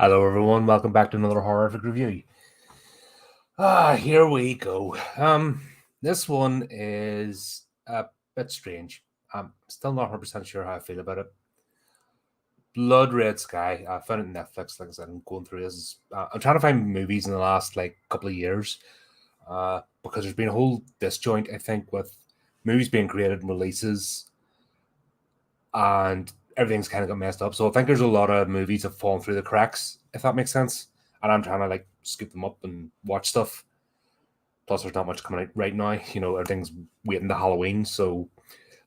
Hello, everyone. Welcome back to another horrific review. Here we go. This one is a bit strange. I'm still not 100% sure how I feel about it. Blood Red Sky. I found it on Netflix. Like I said, I'm going through this. I'm trying to find movies in the last couple of years, because there's been a whole disjoint, I think, with movies being created and releases, and everything's kind of got messed up. So I think there's a lot of movies that fallen through the cracks, if that makes sense. And I'm trying to scoop them up and watch stuff. Plus, there's not much coming out right now. Everything's waiting to Halloween. So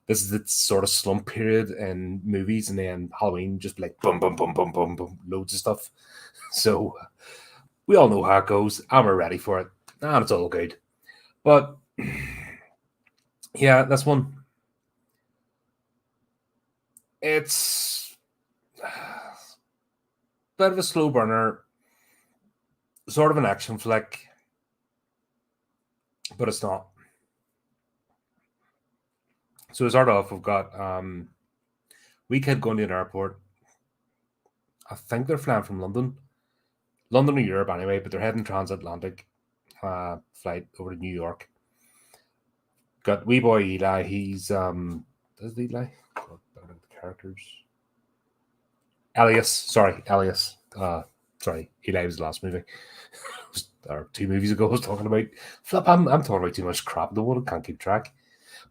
this is the sort of slump period in movies, and then Halloween just be like boom, boom, boom, boom, boom, boom, loads of stuff. So we all know how it goes, and we're ready for it, and it's all good. But yeah, this one, it's a bit of a slow burner, sort of an action flick, but it's not. So to start off, we've got wee kid going to an airport. I think they're flying from London or Europe anyway, but they're heading transatlantic flight over to New York. Got wee boy Eli. He's does Eli? The characters. Elias. Sorry, Elias. Sorry, Eli was the last movie. Or 2 movies ago I was talking about. Flip, I'm talking about too much crap. The world can't keep track.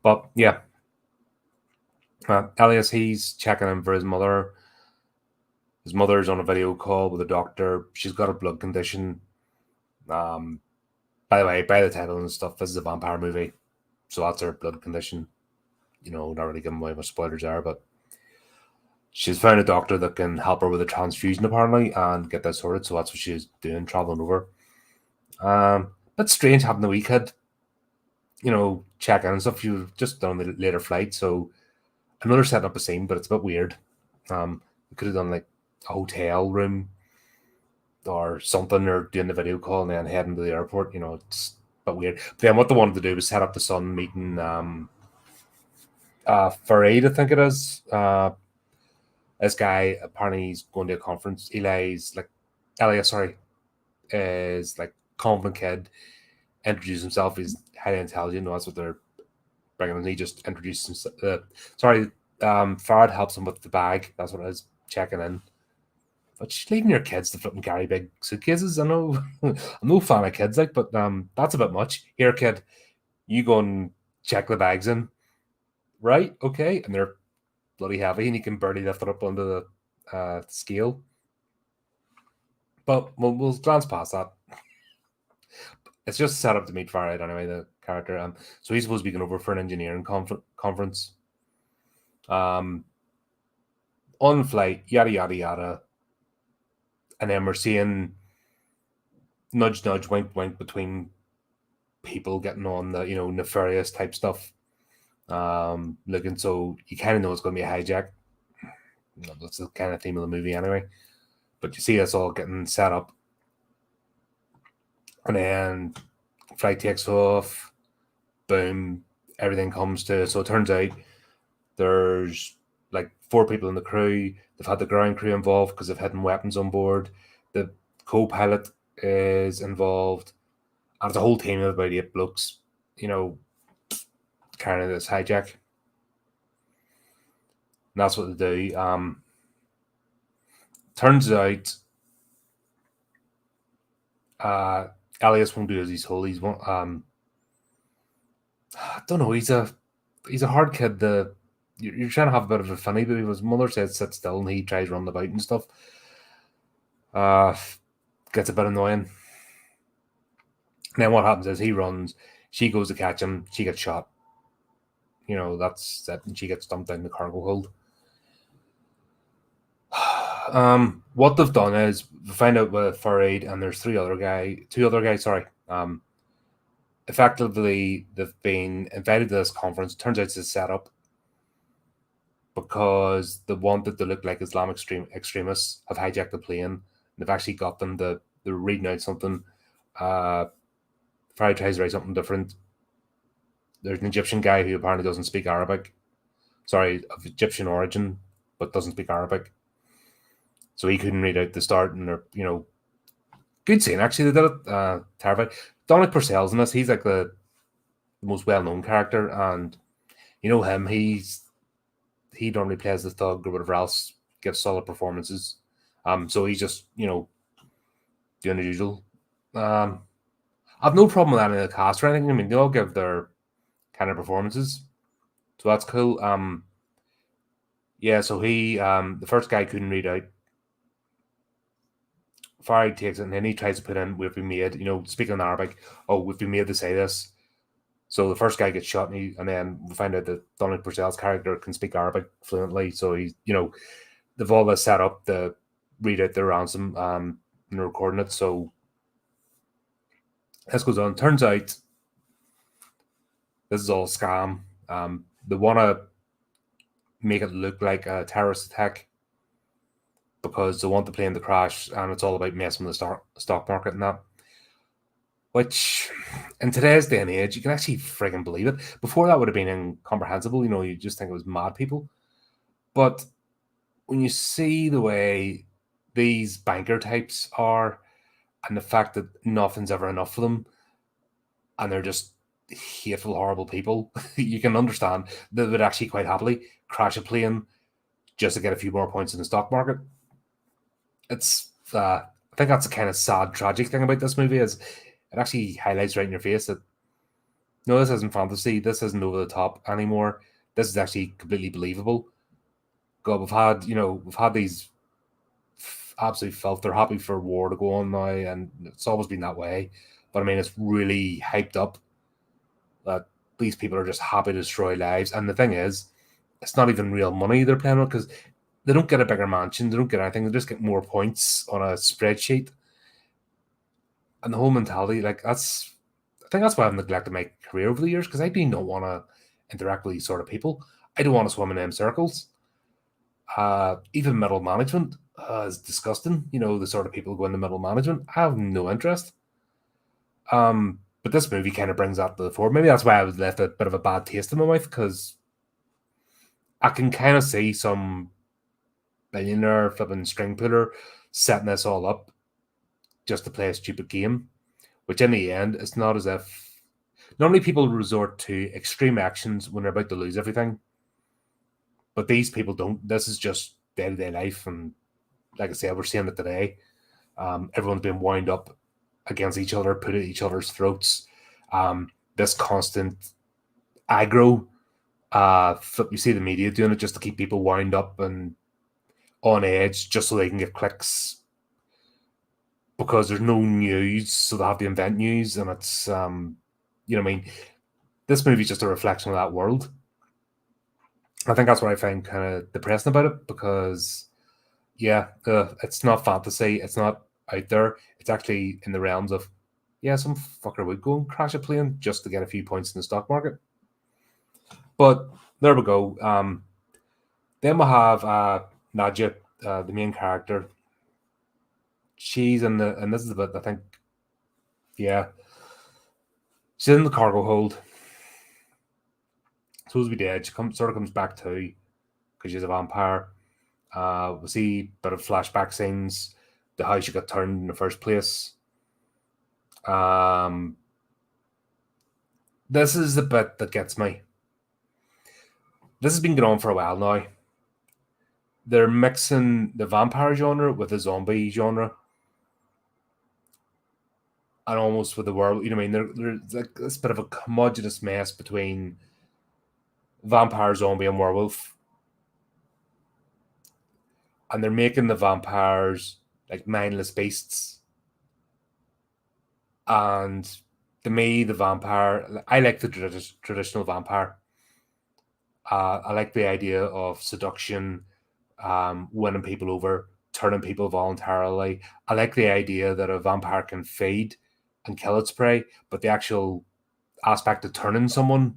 But yeah. Elias, he's checking in for his mother. His mother's on a video call with a doctor. She's got a blood condition. By the way, by the title and stuff, this is a vampire movie. So that's her blood condition. Not really giving away much spoilers there, but she's found a doctor that can help her with a transfusion, apparently, and get that sorted. So that's what she's doing, traveling over. But strange having the wee kid, check in and stuff. You've just done the later flight, so I know they're setting up a scene, but it's a bit weird. We could have done a hotel room or something, or doing the video call and then heading to the airport. It's a bit weird. But then what they wanted to do was set up the son meeting Farid, I think it is. This guy, apparently he's going to a conference. Elias, sorry, is confident kid, introduces himself. He's highly intelligent. That's what they're bringing in. He just introduces himself. Farad helps him with the bag. That's what it is, checking in. But she's leaving your kids to flip and carry big suitcases. I know I'm no fan of kids, but that's a bit much. Here, kid, you go and check the bags in. Right, okay. And they're bloody heavy, and you can barely lift it up onto the scale. But we'll glance past that. It's just set up to meet Farad anyway, the character. So he's supposed to be going over for an engineering conference. On flight, yada yada yada. And then we're seeing nudge, nudge, wink, wink between people getting on the, nefarious type stuff. Looking, so you kind of know it's going to be a hijack. That's the kind of theme of the movie anyway. But you see us all getting set up. And then flight takes off. Boom. Everything comes to, so it turns out there's 4 people in the crew. They've had the ground crew involved because they've hidden weapons on board. The co-pilot is involved. And it's a whole team of about 8 blokes, carrying this hijack. And that's what they do. Turns out Elias won't do as he's told. He's I don't know. He's a hard kid. You're trying to have a bit of a funny, but his mother says sit still, and he tries running about and stuff. Gets a bit annoying. And then what happens is he runs. She goes to catch him. She gets shot. That's it. And she gets dumped down the cargo hold. What they've done is we find out with Farid, and there's 2 other guys. Sorry. Effectively, they've been invited to this conference. Turns out it's a setup because they wanted to look like Islamic extremists have hijacked the plane. They've actually got them to they're reading out something. Farid tries to write something different. There's an Egyptian guy who apparently doesn't speak Arabic. Sorry, of Egyptian origin, but doesn't speak Arabic. So he couldn't read out the start, and good scene actually. They did it terrified. Dominic Purcell's in this. He's like the most well-known character, and you know him. He normally plays the thug or whatever else, gives solid performances. So he's just doing the usual. I've no problem with any of the cast or anything. I mean, they all give their kind of performances, so that's cool. Yeah. So he, the first guy couldn't read out. Farag takes it and then he tries to put in "we've been made," speaking in Arabic. Oh, we've been made to say this. So the first guy gets shot, and then we find out that Donald Purcell's character can speak Arabic fluently. So he's, they've all this set up to read out their ransom, and they're recording it. So this goes on. Turns out this is all a scam. They want to make it look like a terrorist attack because they want the plane to crash, and it's all about messing with the stock market and that. Which, in today's day and age, you can actually friggin' believe it. Before that would have been incomprehensible. You just think it was mad people. But when you see the way these banker types are, and the fact that nothing's ever enough for them, and they're just hateful, horrible people, you can understand they would actually quite happily crash a plane just to get a few more points in the stock market. It's, I think that's the kind of sad, tragic thing about this movie is it actually highlights right in your face that no, this isn't fantasy. This isn't over the top anymore. This is actually completely believable. God, we've had these absolute filth. They're happy for war to go on now, and it's always been that way. But I mean, it's really hyped up that these people are just happy to destroy lives. And the thing is, it's not even real money they're playing with because they don't get a bigger mansion. They don't get anything. They just get more points on a spreadsheet. And the whole mentality, I think that's why I've neglected my career over the years because I do not want to interact with these sort of people. I don't want to swim in them circles. Even middle management is disgusting. The sort of people who go into middle management. I have no interest. But this movie kind of brings that to the fore. Maybe that's why I was left a bit of a bad taste in my mouth because I can kind of see some billionaire flipping string puller setting this all up just to play a stupid game, which in the end, it's not as if normally people resort to extreme actions when they're about to lose everything. But these people don't. This is just day-to-day life. And like I said, we're seeing it today. Everyone's been wound up against each other, put at each other's throats. This constant aggro. You see the media doing it just to keep people wound up and on edge just so they can get clicks. Because there's no news, so they have to invent news. And it's, this movie's just a reflection of that world. I think that's what I find kind of depressing about it because, it's not fantasy. It's not out there. It's actually in the realms of, some fucker would go and crash a plane just to get a few points in the stock market. But there we go. Then we'll have Nadja, the main character. She's in and this is the bit I think, she's in the cargo hold. Supposed to be dead. She sort of comes back to because she's a vampire. We see a bit of flashback scenes to how she got turned in the first place. This is the bit that gets me. This has been going on for a while now. They're mixing the vampire genre with the zombie genre. And almost with the world, there's like this bit of a homogenous mess between vampire, zombie, and werewolf. And they're making the vampires like mindless beasts. And to me, the vampire, I like the traditional vampire. I like the idea of seduction, winning people over, turning people voluntarily. I like the idea that a vampire can feed and kill its prey, but the actual aspect of turning someone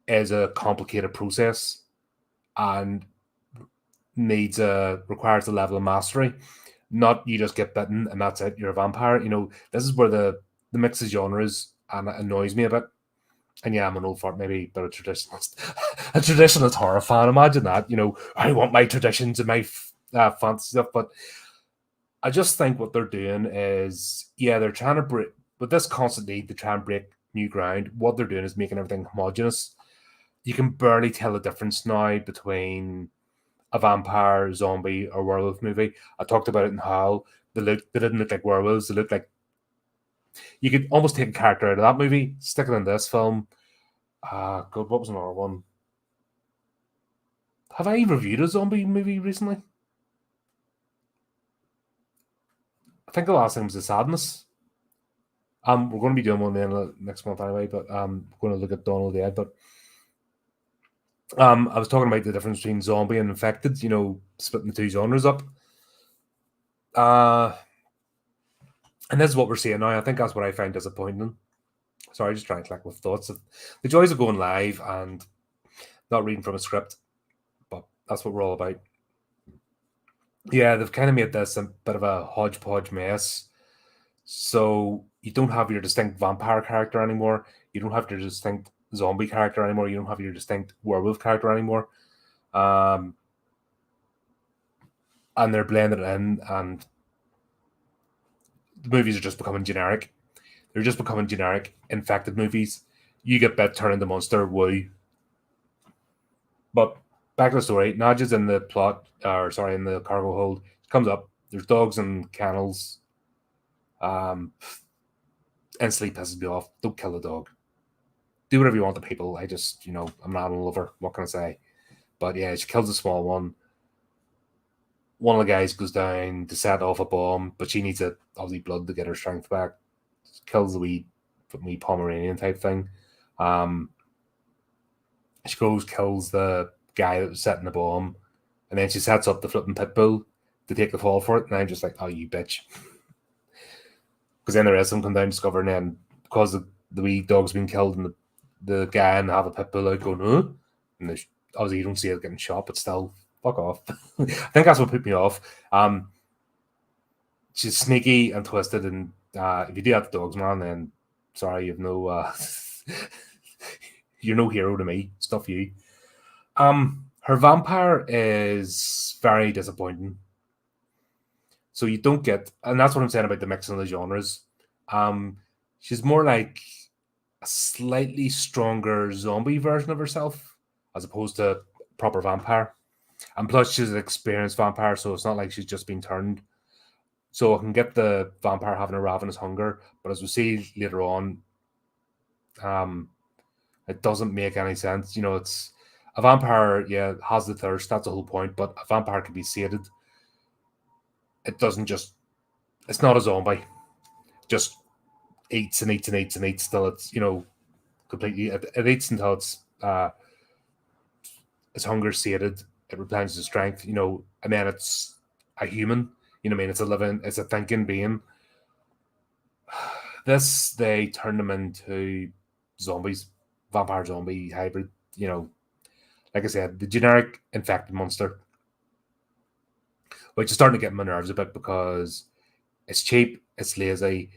is a complicated process and requires a level of mastery. Not you just get bitten and that's it, you're a vampire. This is where the mix of genres and it annoys me a bit. And I'm an old fart, maybe, but a traditionalist horror fan. Imagine that. I want my traditions and my fantasy stuff. But I just think what they're doing is, yeah, they're trying to break, with this constant need to try and break new ground. What they're doing is making everything homogenous. You can barely tell the difference now between a vampire, zombie, or werewolf movie. I talked about it in how they didn't look like werewolves. They looked like, you could almost take a character out of that movie, stick it in this film. God, what was another one? Have I reviewed a zombie movie recently? I think the last time was The Sadness. We're going to be doing one then next month anyway, but we're going to look at Dawn of the Dead. But I was talking about the difference between zombie and infected, you know, splitting the two genres up. And this is what we're seeing now. I think that's what I find disappointing. Sorry, just trying to collect with thoughts of the joys of going live and not reading from a script, but that's what we're all about. Yeah, they've kind of made this a bit of a hodgepodge mess. So you don't have your distinct vampire character anymore. You don't have your distinct zombie character anymore. You don't have your distinct werewolf character anymore. And they're blended in, and the movies are just becoming generic. They're just becoming generic infected movies. You get bit, turn into monster, woo. But back to the story. Nadja's in the plot, or sorry, in the cargo hold. She comes up. There's dogs and kennels. Instantly pisses me off. Don't kill the dog. Do whatever you want to people. I just, you know, I'm an animal lover. What can I say? But yeah, she kills a small one. One of the guys goes down to set off a bomb, but she needs obviously blood to get her strength back. Kills the wee Pomeranian type thing. She goes, kills the guy that was setting the bomb, and then she sets up the flipping pit bull to take the fall for it. And I'm just like, oh, you bitch. Because then the rest of them come down, discover, and then because the wee dog's been killed, and the guy and have a pit bull out going, huh? And obviously you don't see it getting shot, but still, fuck off. I think that's what put me off. She's sneaky and twisted, and if you do that to dogs, man, then sorry, you've no you're no hero to me. Stuff you. Her vampire is very disappointing. So you don't get, and that's what I'm saying about the mixing of the genres. She's more like a slightly stronger zombie version of herself, as opposed to proper vampire. And plus, she's an experienced vampire, so it's not like she's just been turned. So I can get the vampire having a ravenous hunger, but as we see later on, it doesn't make any sense. You know, it's a vampire, yeah, has the thirst. That's the whole point. But a vampire can be sated. It doesn't just. It's not a zombie. Just eats and eats and eats and eats till it's, you know, completely. It eats until its hunger sated. It replenishes its strength. You know, and then it's a human. You know what I mean? It's a thinking being. This, they turn them into zombies, vampire zombie hybrid. You know, like I said, the generic infected monster, which is starting to get my nerves a bit because it's cheap, it's lazy,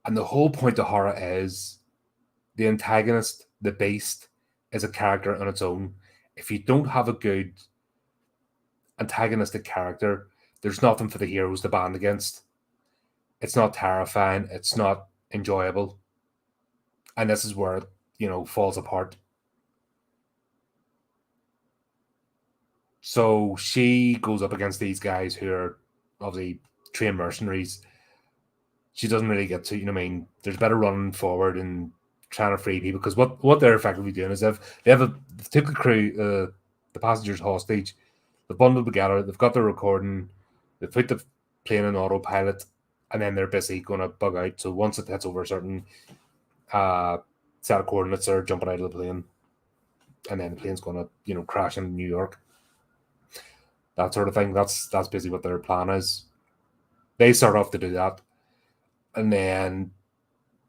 and the whole point of horror is the antagonist, the beast, is a character on its own. If you don't have a good antagonistic character, there's nothing for the heroes to band against. It's not terrifying. It's not enjoyable. And this is where it, you know, falls apart. So she goes up against these guys who are obviously trained mercenaries. She doesn't really get to, you know what I mean? There's better running forward and trying to free people, because what they're effectively doing is they've took the crew, the passengers hostage, they've bundled together, they've got the recording, they've put the plane in autopilot, and then they're basically going to bug out. So once it hits over a certain set of coordinates, they're jumping out of the plane, and then the plane's going to, you know, crash in New York. That sort of thing. That's basically what their plan is. They start off to do that, and then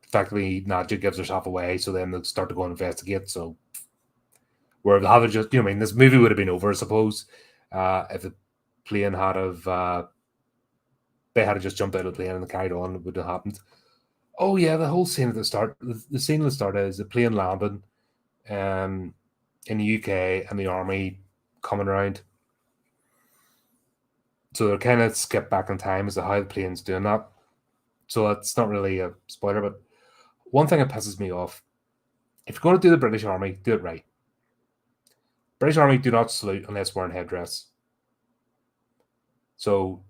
effectively Nadja gives herself away. So then they'll start to go and investigate. So where they have just, you know, I mean, this movie would have been over, I suppose, if the plane had they had just jumped out of the plane and carried on. It would have happened. Oh yeah, the whole scene at the start. The scene at the start is the plane landing, in the UK, and the army coming around. So they're kind of skipped back in time as to how the plane's doing that. So it's not really a spoiler, but one thing that pisses me off, if you're going to do the British Army, do it right. British Army do not salute unless wearing headdress. So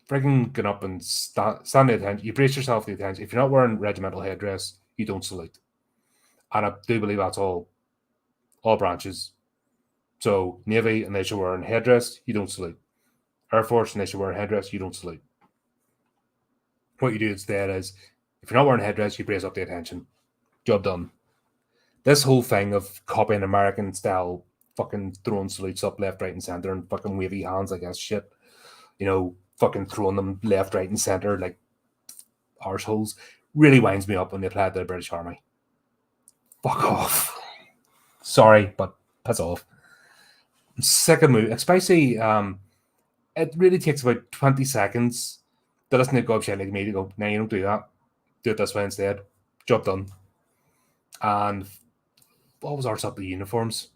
freaking get up and stand the attention. You brace yourself for the attention. If you're not wearing regimental headdress, you don't salute. And I do believe that's all branches. So Navy, unless you're wearing headdress, you don't salute. Air Force, unless you're wearing headdress, you don't salute. What you do instead is, if you're not wearing headdress, you brace up the attention. Job done. This whole thing of copying American style, fucking throwing salutes up left, right, and center, and fucking wavy hands like that shit, fucking throwing them left, right, and center like arseholes, really winds me up when they apply it to the British Army. Fuck off. Sorry, but piss off. I'm sick of movie, especially it really takes about 20 seconds to listen to gobshite like me to go, nah, you don't do that. Do it this way instead. Job done. And always arse up the uniforms.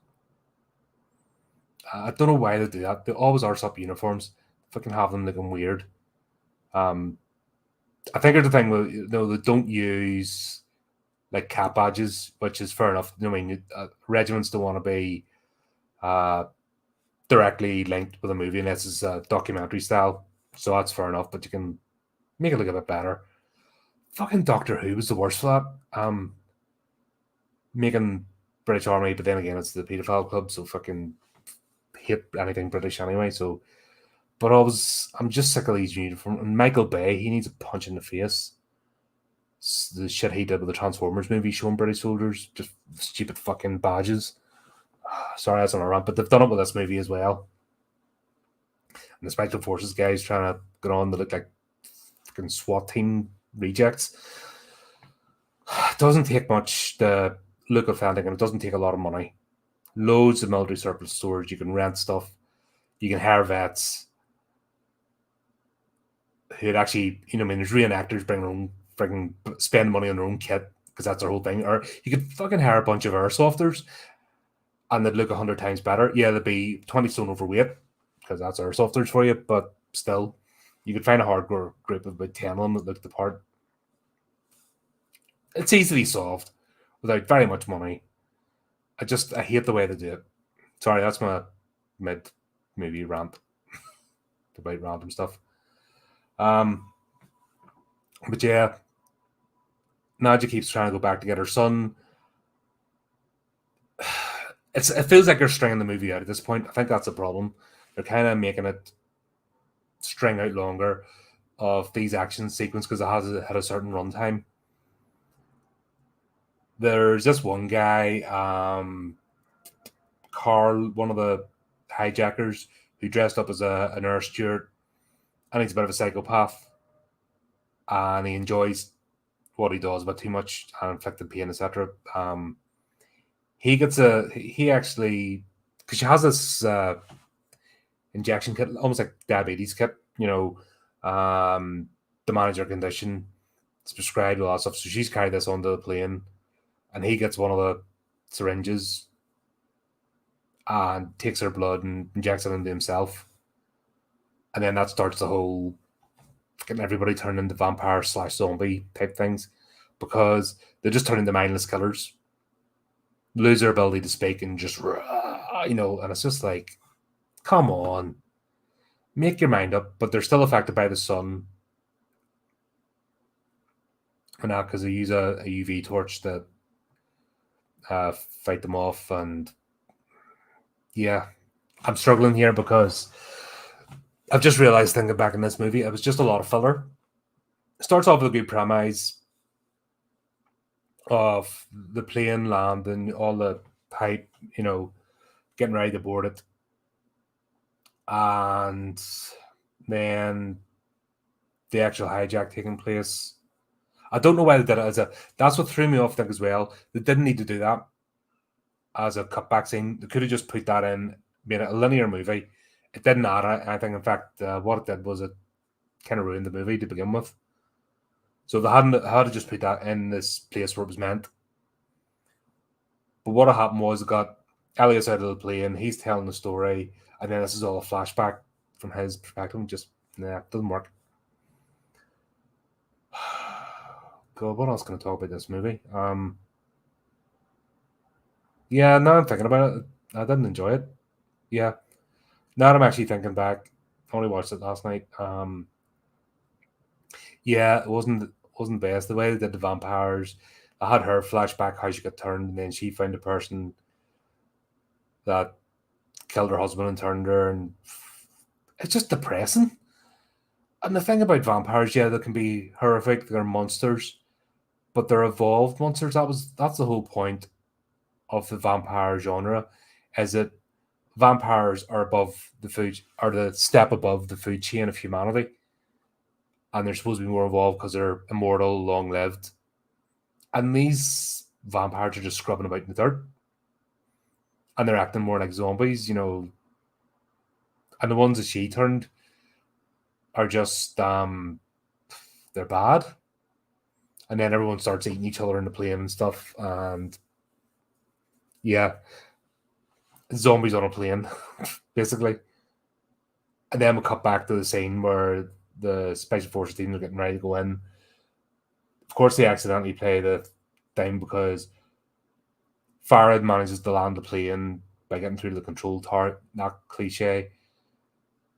I don't know why they do that. They always arse up uniforms. Fucking have them looking weird. I think there's the thing where they don't use like cap badges, which is fair enough. I mean, regiments don't want to be directly linked with a movie unless it's documentary style. So that's fair enough, but you can make it look a bit better. Fucking Doctor Who was the worst for that. Making British Army, but then again, it's the paedophile club, so fucking hate anything British anyway. So, but I'm just sick of these uniforms. And Michael Bay, he needs a punch in the face. The shit he did with the Transformers movie, showing British soldiers just stupid fucking badges. Sorry, that's on a rant, but they've done it with this movie as well. And the Special Forces guys trying to get on to look like fucking SWAT team rejects. It doesn't take much to look authentic, and it doesn't take a lot of money. Loads of military surplus stores. You can rent stuff. You can hire vets who'd actually, there's reenactors bring their own freaking spend money on their own kit because that's their whole thing. Or you could fucking hire a bunch of airsofters and they'd look 100 times better. Yeah, they'd be 20 stone overweight because that's airsofters for you, but still, you could find a hardcore group of about 10 of them that look the part. It's easily solved without very much money. I hate the way they do it. Sorry, that's my mid-movie rant about random stuff. But yeah, Nadja keeps trying to go back to get her son. It feels like they're stringing the movie out at this point. I think that's the problem. They're kind of making it string out longer of these action sequences because it has had a certain runtime. There's this one guy, Carl, one of the hijackers, who dressed up as an air steward, and he's a bit of a psychopath, and he enjoys what he does, but too much and inflicted pain, etc. He actually, because she has this injection kit, almost like diabetes kit, to manage her condition. It's prescribed, all that stuff. So she's carried this onto the plane, and he gets one of the syringes and takes her blood and injects it into himself. And then that starts the whole getting everybody turned into vampire / zombie type things because they just turn into mindless killers, lose their ability to speak and just, and it's just like, come on, make your mind up. But they're still affected by the sun. And now because they use a UV torch to fight them off. And yeah, I'm struggling here because I've just realized thinking back in this movie, it was just a lot of filler. It starts off with a good premise of the plane landing, all the hype, getting ready to board it. And then the actual hijack taking place. I don't know why they did it that's what threw me off, I think, as well. They didn't need to do that as a cutback scene. They could have just put that in, made it a linear movie. It didn't add anything. In fact, what it did was it kind of ruined the movie to begin with. So they had to just put that in this place where it was meant. But what happened was it got Elliot's out of the plane, he's telling the story, and then this is all a flashback from his perspective. Just doesn't work. God, what else can I talk about this movie? Yeah, now I'm thinking about it, I didn't enjoy it. Yeah, now I'm actually thinking back. I only watched it last night. Yeah, it wasn't best. The way they did the vampires, I had her flashback how she got turned, and then she found a person that killed her husband and turned her, and it's just depressing. And the thing about vampires, yeah, they can be horrific. They're monsters, but they're evolved monsters. That's the whole point of the vampire genre, is that vampires are the step above the food chain of humanity, and they're supposed to be more evolved because they're immortal, long lived. And these vampires are just scrubbing about in the dirt, and they're acting more like zombies, And the ones that she turned are just they're bad. And then everyone starts eating each other in the plane and stuff, and yeah, zombies on a plane, basically. And then we cut back to the scene where the special forces team are getting ready to go in. Of course, they accidentally play the thing because Farad manages to land the plane by getting through the control tower. Not cliche,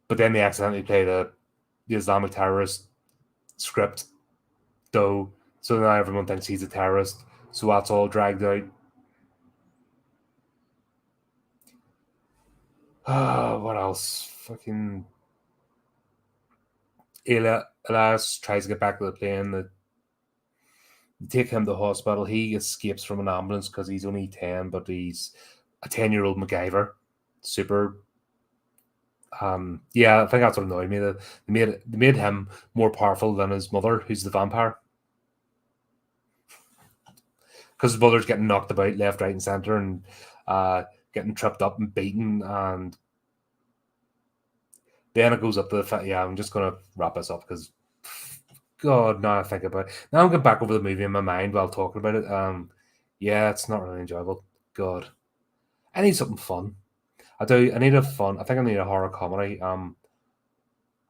but then they accidentally play the Islamic terrorist script, though. So now everyone thinks he's a terrorist. So that's all dragged out. What else? Fucking Elias tries to get back to the plane. They take him to the hospital. He escapes from an ambulance because he's only 10, but he's a 10-year-old MacGyver. Super. Yeah, I think that's what annoyed me. That they made him more powerful than his mother, who's the vampire. Because his mother's getting knocked about left, right, and center, and getting tripped up and beaten. And then it goes up to the fact, yeah, I'm just going to wrap this up because, God, now I think about it. Now I'm going back over the movie in my mind while talking about it. Yeah, it's not really enjoyable. God. I need something fun. I do. I need a fun. I think I need a horror comedy. I'm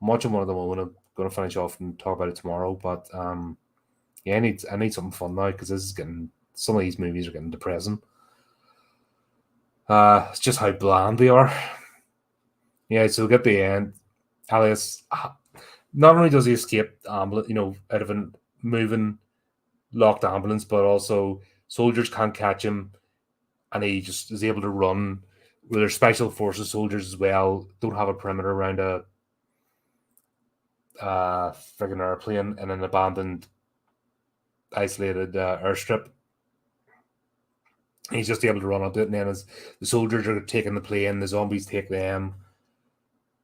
watching one of them. I'm going to finish off and talk about it tomorrow. But yeah, I need something fun now because some of these movies are getting depressing. It's just how bland they are. Yeah, so get the end. Alias, not only does he escape ambulance, out of a moving locked ambulance, but also soldiers can't catch him, and he just is able to run. Well, there's special forces soldiers as well. Don't have a perimeter around a friggin' airplane in an abandoned, isolated airstrip. He's just able to run onto it, and then as the soldiers are taking the plane, the zombies take them.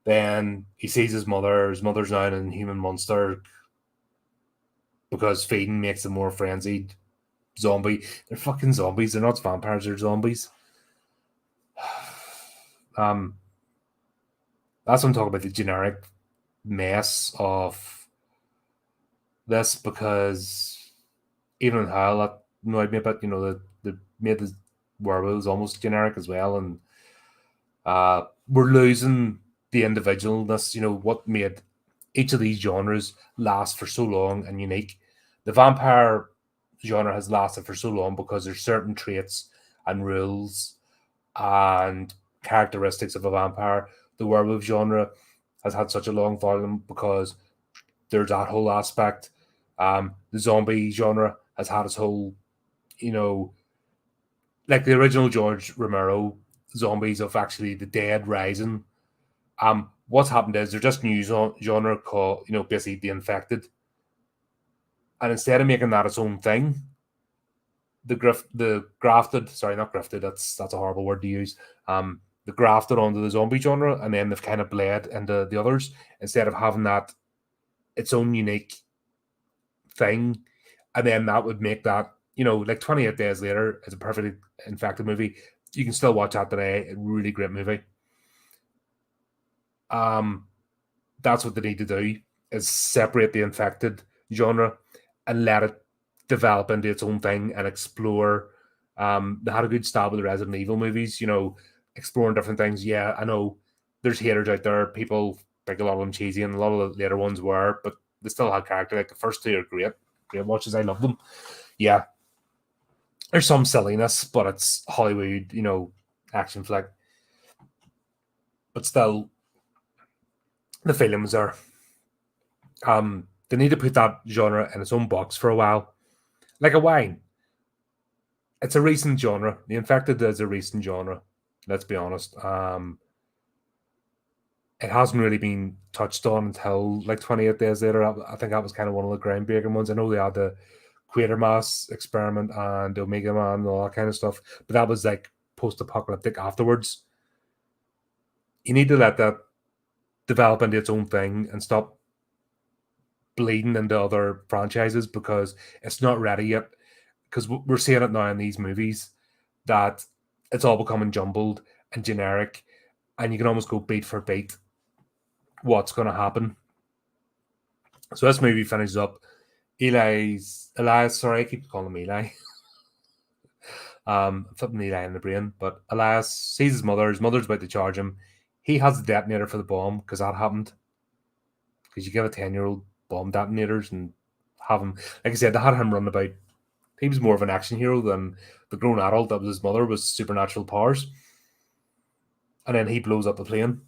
Then he sees his mother. His mother's now an inhuman monster because feeding makes them more frenzied. Zombie. They're fucking zombies. They're not vampires. They're zombies. That's what I'm talking about, the generic mess of this, because even in Hell, that annoyed me a bit. They made the werewolves almost generic as well, and we're losing the individualness. What made each of these genres last for so long and unique. The vampire genre has lasted for so long because there's certain traits and rules and characteristics of a vampire. The werewolf genre has had such a long volume because there's that whole aspect. The zombie genre has had its whole, like the original George Romero zombies of actually the dead rising. What's happened is they're just new genre called, basically the infected. And instead of making that its own thing, the grafted, sorry, not grafted, that's a horrible word to use. The grafted onto the zombie genre, and then they've kind of bled into the others instead of having that its own unique thing. And then that would make that, like 28 Days Later is a perfectly infected movie. You can still watch that today. A really great movie. That's what they need to do, is separate the infected genre and let it develop into its own thing and explore. They had a good stab with the Resident Evil movies, exploring different things. Yeah, I know there's haters out there, people like a lot of them cheesy, and a lot of the later ones were, but they still had character. Like the first two are great watches. I love them. Yeah, there's some silliness, but it's Hollywood, action flick. But still, the films are. They need to put that genre in its own box for a while, like a wine. It's a recent genre. The Infected is a recent genre. Let's be honest. It hasn't really been touched on until like 28 days later. I think that was kind of one of the groundbreaking ones. I know they had the Quatermass experiment and Omega Man and all that kind of stuff, but that was like post-apocalyptic afterwards. You need to let that develop into its own thing and stop bleeding into other franchises because it's not ready yet. Because we're seeing it now in these movies that it's all becoming jumbled and generic, and you can almost go beat for beat what's going to happen. So this movie finishes up. Elias, sorry, I keep calling him Eli. Flipping Eli in the brain, but Elias sees his mother. His mother's about to charge him. He has the detonator for the bomb because that happened. Because you give a 10-year-old bomb detonators and have him, like I said, they had him run about. He was more of an action hero than the grown adult that was his mother with supernatural powers. And then he blows up the plane.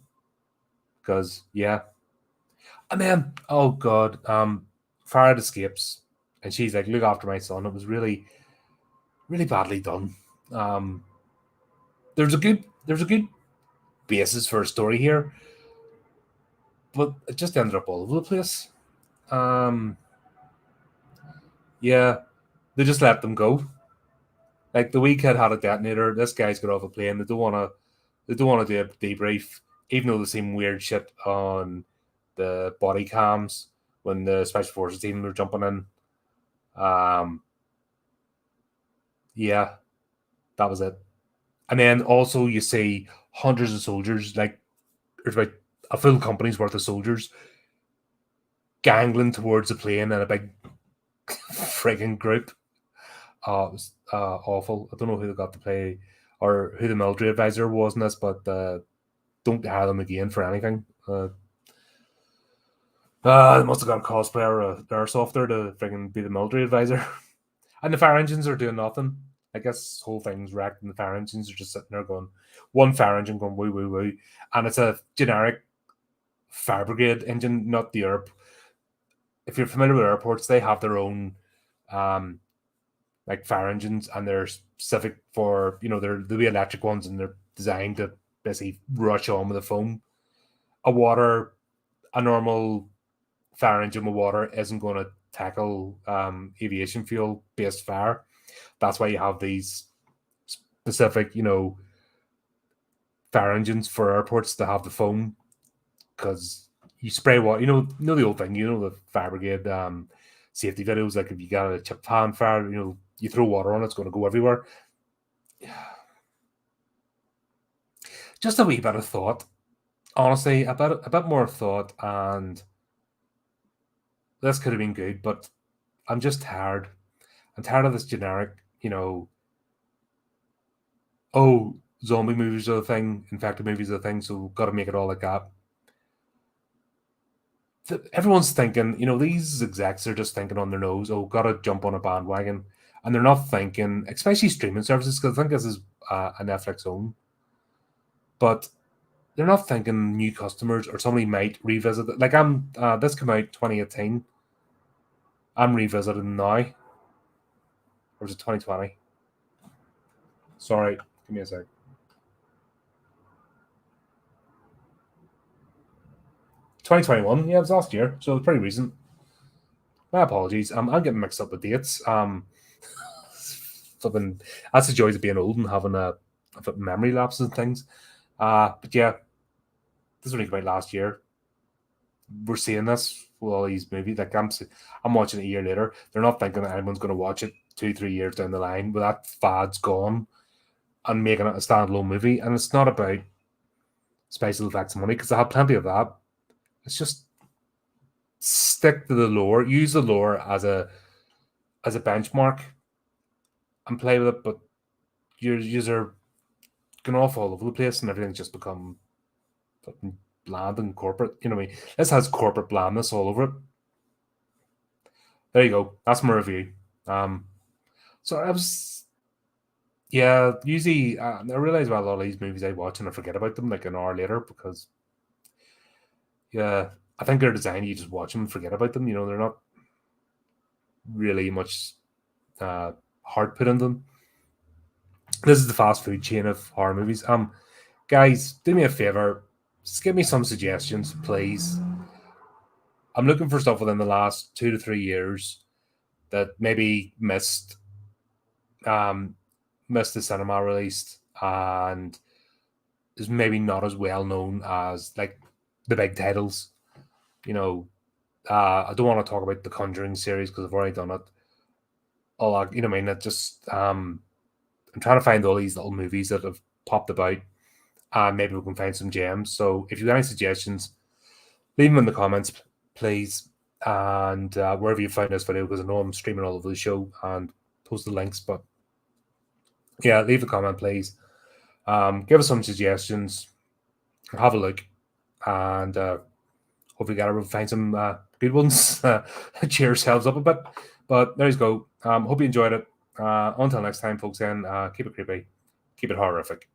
Because, yeah. And then, oh God, Farrah escapes. And she's like, look after my son. It was really, really badly done. There's a good basis for a story here. But it just ended up all over the place. Yeah. They just let them go. Like the wee kid had a detonator. This guy's got off a plane. They don't want to do a debrief, even though they seem weird shit on the body cams when the special forces team were jumping in. Yeah, that was it. And then also you see hundreds of soldiers, like there's about a full company's worth of soldiers gangling towards the plane in a big frigging group. It was awful. I don't know who they got to play or who the military advisor was in this, but don't hire them again for anything. They must have got a cosplayer or a airsoft there to frigging be the military advisor. And the fire engines are doing nothing. I guess this whole thing's wrecked, and the fire engines are just sitting there going, one fire engine going woo woo woo, and it's a generic fire brigade engine, not the air. If you're familiar with airports, they have their own like fire engines, and they're specific for they'll be electric ones, and they're designed to basically rush on with the foam. A normal fire engine with water isn't going to tackle aviation fuel based fire. That's why you have these specific, fire engines for airports to have the foam, because you spray water. The old thing. The fire brigade safety videos. Like if you got a chip pan fire, you throw water on it, it's going to go everywhere. Just a wee bit of thought. Honestly, a bit more thought, and this could have been good, but I'm just tired. I'm tired of this generic, zombie movies are the thing, infected movies are the thing, so we've got to make it all like that. Everyone's thinking, these execs are just thinking on their nose, got to jump on a bandwagon. And they're not thinking, especially streaming services, because I think this is a Netflix own. But they're not thinking new customers or somebody might revisit it. Like this came out 2018. I'm revisiting now. Or was it 2020? Sorry, give me a sec. 2021, yeah, it was last year, so it's pretty recent. My apologies. I'm getting mixed up with dates. That's the joys of being old and having a memory lapses and things. But yeah, this only came out last year. We're seeing this with all these movies. Like I'm watching it a year later. They're not thinking that anyone's going to watch it 2-3 years down the line. But that fad's gone, and making it a standalone movie. And it's not about special effects and money, because I have plenty of that. It's just stick to the lore. Use the lore as a benchmark and play with it. But you're going off all over the place, and everything's just become bland and corporate. You know what I mean? This has corporate blandness all over it. There you go. That's my review. So I was, yeah, usually I realize about a lot of these movies I watch and I forget about them like an hour later because, yeah, I think they're designed you just watch them and forget about them. You know, they're not really much heart put in them. This is the fast food chain of horror movies. Guys, do me a favor, just give me some suggestions, please. I'm looking for stuff within the last 2 to 3 years that maybe um missed the cinema release and is maybe not as well known as like the big titles. You know, I don't want to talk about the Conjuring series because I've already done it. You know, what I mean, it just I'm trying to find all these little movies that have popped about, and maybe we can find some gems. So if you've got any suggestions, leave them in the comments, please. And wherever you find this video, because I know I'm streaming all over the show and post the links. But yeah, leave a comment, please. Give us some suggestions. Have a look, and hopefully, we'll find some good ones. Cheer yourselves up a bit. But there you go. Hope you enjoyed it. Until next time, folks. Then keep it creepy, keep it horrific.